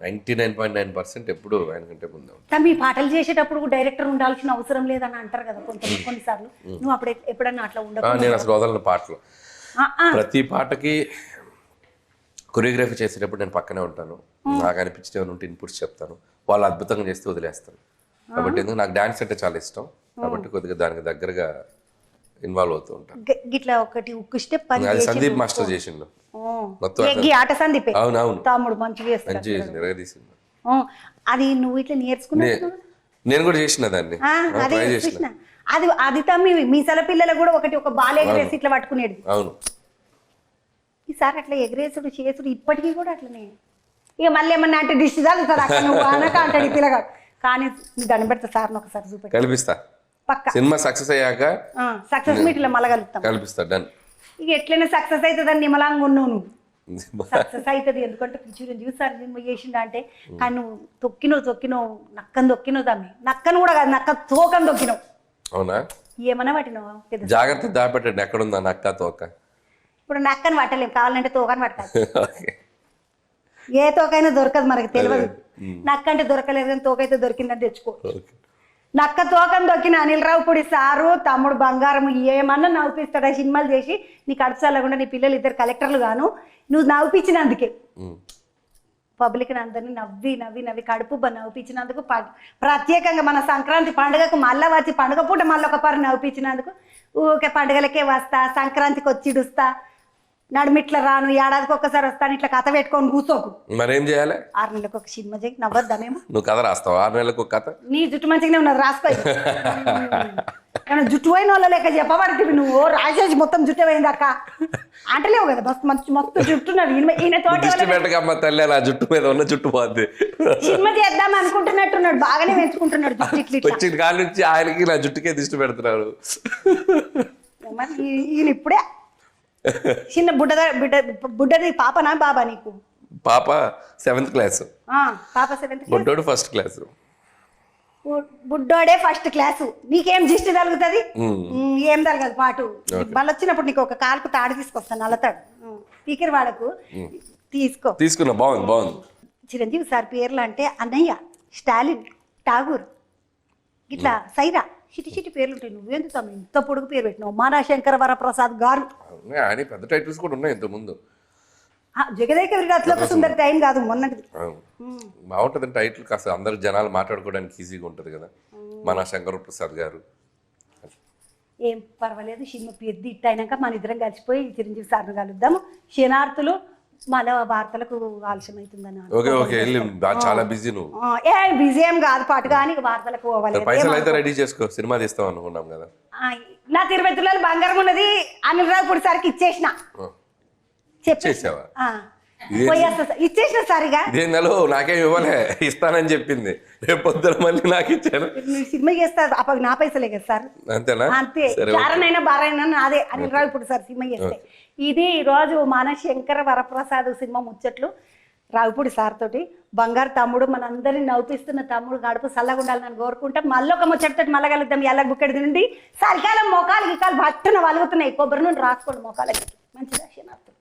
99.9% ఎప్పుడు ఆయనకంటే ముందే ఉంటాం. తమ్మి పాటలు చేసేటప్పుడు డైరెక్టర్ ఉండాల్సిన అవసరం లేదని అంటారు కదా కొన్నిసార్లు. నువ్వు అప్పుడు ఎప్పుడన్నా అట్లా ఉండవు? నేను అసలు వదలను పాటలు. ప్రతి పాటకి కొరియోగ్రఫీ చేసేటప్పుడు నేను పక్కనే ఉంటాను. నాకు అనిపించిన ఉంటే ఇన్పుట్స్ చెప్తాను, వాళ్ళు అద్భుతంగా చేస్తే వదిలేస్తాను. కాబట్టి ఎందుకు నాకు డాన్స్ అంటే చాలా ఇష్టం, కాబట్టి కొద్దిగా దానికి దగ్గరగా ఇన్వాల్వ్ అవుతూ ఉంటాను. గిట్లా ఒకటి ఉక్కు స్టెప్ అది సందీప్ మాస్టర్ చేసిండు మొత్తం. ఆట సందీప్ అవునవును, తమ్ముడు మంచిగా మంచిగా చేసిండు, ఎరగదీసిండు. అది నువ్వు ఇట్లా నేర్చుకున్నా? నేను కూడా చేసిన దాన్ని, ట్రై చేసిన. అది తమ్మి మీసాల పిల్లలు కూడా ఒక బాల్ ఎగరేసి ఇట్లా పట్టుకునేది. అవును, ఈసారి అట్లా ఎగరేసుడు చేసుడు ఇప్పటికీ కూడా అట్లనే. ఇక మళ్ళీ ఏమన్నా అంటే దిష్టి తగ్గుతుంది అక్కడ, నువ్వు అనక అంటాడు ఈ పిల్లగాడు. కానీ దాన్ని పెడతా సార్ని ఒకసారి చూపెట్టి కల్పిస్తా. పక్క సినిమా సక్సెస్ అయ్యాక సక్సెస్ మీట్లో మళ్ళీ కలుపుతాం, కల్పిస్తా. డన్. ఇక ఎట్లయినా సక్సెస్ అవుతుందని నిమలాంగా ఉన్నావు నువ్వు. సక్సెస్ అవుతుంది, ఎందుకంటే చిరంజీవి సార్ సినిమా చేసిండా అంటే. కానీ నువ్వు తొక్కినవు నక్కను తొక్కినవు దాన్ని, నక్కను కూడా కాదు నక్క తోకను తొక్కినావు. అవునా? ఏమన్నా పట్టినావా? జాగ్రత్త దాపెట్టండి, ఎక్కడుందా నక్క తోక. ఇప్పుడు నక్కని పట్టలేము, కావాలంటే తోకని పట్టాలి. ఏ తోకైనా దొరకదు మనకు తెలియదు. నక్క అంటే దొరకలేదు కానీ తోకైతే దొరికిందని తెచ్చుకో. నక్క తోకని దొక్కిన అనిల్ రావుపూడి సారు తమ్ముడు బంగారం ఏమన్నా నవ్వుపిస్తాడా సినిమాలు చేసి. నీకు అడుచు చల్లకుండా నీ పిల్లలు ఇద్దరు కలెక్టర్లు గాను, నువ్వు నవ్వుపించినందుకే పబ్లిక్ అందరినీ నవ్వి నవ్వి నవ్వి కడుపు నవ్వుపించినందుకు, ప్రత్యేకంగా మన సంక్రాంతి పండుగకు మళ్ళీ వచ్చి పండుగ పూట మళ్ళీ ఒక పరి నవ్వుపించినందుకు. ఊకే పండుగలకే వస్తా, సంక్రాంతికి వచ్చి ఇడుస్తా, నడుమిట్లా రాను, ఏడాదికి ఒక్కసారి వస్తాను, ఇట్లా కథ పెట్టుకొని కూర్చోకు. మరేం చేయాలి? 6 నెలలకు ఒక సినిమా చేయి, నవ్వద్దా మేము? నువ్వు కథ రాస్తావు 6 నెలలకు ఒక కథ? నీ జుట్టు మంచిగానే ఉన్నది, రాసుకో. జుట్టు పోయిన వాళ్ళ లెక్క చెప్పబడుతుంది నువ్వు. రాసేసి మొత్తం జుట్టు పోయింది అక్క అంటలేవు కదా, మస్తు జుట్టున్నది ఈయన తోటి. తల్లి నా జుట్టు మీద ఉన్న జుట్టు పోద్ది. సినిమా చేద్దాం అనుకుంటున్నట్టున్నాడు, బాగానే పెంచుకుంటున్నాడు జుట్టు. వచ్చిన కాళ్ళ నుంచి ఆయనకి నా జుట్టుకే దిష్టి పెడుతున్నారు. ఈయన ఇప్పుడే చిన్న బుడ్డది పాపనా బాబా నీకు? పాప 7th క్లాస్, పాప 7th క్లాస్, బుడ్డోడు 1st క్లాస్. బుడ్డోడే 1st class. నీకేం దిష్టి తగులుతుంది? ఏం తగలదు పాటు. మళ్ళీ వచ్చినప్పుడు నీకు ఒక కాలుకు తాడు తీసుకొస్తాను, నల్లతాడు. పీకిరి వాడకు, తీసుకున్నా. బాగుంది. చిరంజీవి సార్ పేర్లు అంటే అన్నయ్య, స్టాలిన్, ఠాగూర్, ఇట్లా సైరా చిటి పేర్లు ఉంటాయి. నువ్వేందుకు తమ్ముడు ఇంత పొడుగు పేరు పెట్టినావు? ఉమాశంకర వరప్రసాద్ గారు. ఆయన పెద్ద టైటిల్స్ కూడా ఉన్నాయి ఇంతకుముందు. జగదేక వీరుడు సుందరి టైం కాదు మొన్నటిది. బాగుంటుంది టైటిల్, కాస్త అందరు జనాలు మాట్లాడుకోవడానికి ఈజీగా ఉంటుంది కదా. మన శంకర ప్రసాద్ గారు. ఏం పర్వాలేదు, సినిమా పెద్ద ఇట్ అయినాక మన ఇద్దరం కలిసిపోయి చిరంజీవి సార్ను కలుద్దాము. క్షణార్థులు మళ్ళీ వార్తలకు ఆలస్యం అవుతుందని. ఓకే చాలా బిజీ నువ్వు. బిజీ ఏం కాదు పాటు, కానీ వార్తలకు పోవాలి. పైసలు అయితే రెడీ చేసుకో, సినిమా తీస్తాం అనుకున్నాం కదా. నా 20 తులాలు బంగారం ఉన్నది అనిల్ రావుపూడి సార్కి ఇచ్చేసిన. చెప్పేసావా? ఇచ్చేసిన సారిగా. ఇదే నెల నాకేం ఇవ్వలే, ఇస్తానని చెప్పింది. రేపు పొద్దున మళ్ళీ నాకు ఇచ్చాను. సినిమా చేస్తారు అప్పటి నా పైసలే కదా సార్. అంతేనా? అంతే, చారనైనా బారైనా నాదే. అనిల్ రావుపూడి సార్ సినిమా చేస్తే. ఇది రోజు మన శంకర వరప్రసాద్ సినిమా ముచ్చట్లు రావుపూడి సార్ తోటి. బంగారు తమ్ముడు, మనందరినీ నవ్విస్తున్న తమ్ముడు, గడుపు చల్లగా ఉండాలని కోరుకుంటాం. మళ్ళీ ఒక ముచ్చటితో మళ్ళీ కలుద్దాం. ఎలా బుక్కడి నుండి చలికాలం మోకాలు గికాలు బట్టున వలుగుతున్నాయి. కొబ్బరి నుండి రాసుకోండి మోకాలకి, మంచిదా.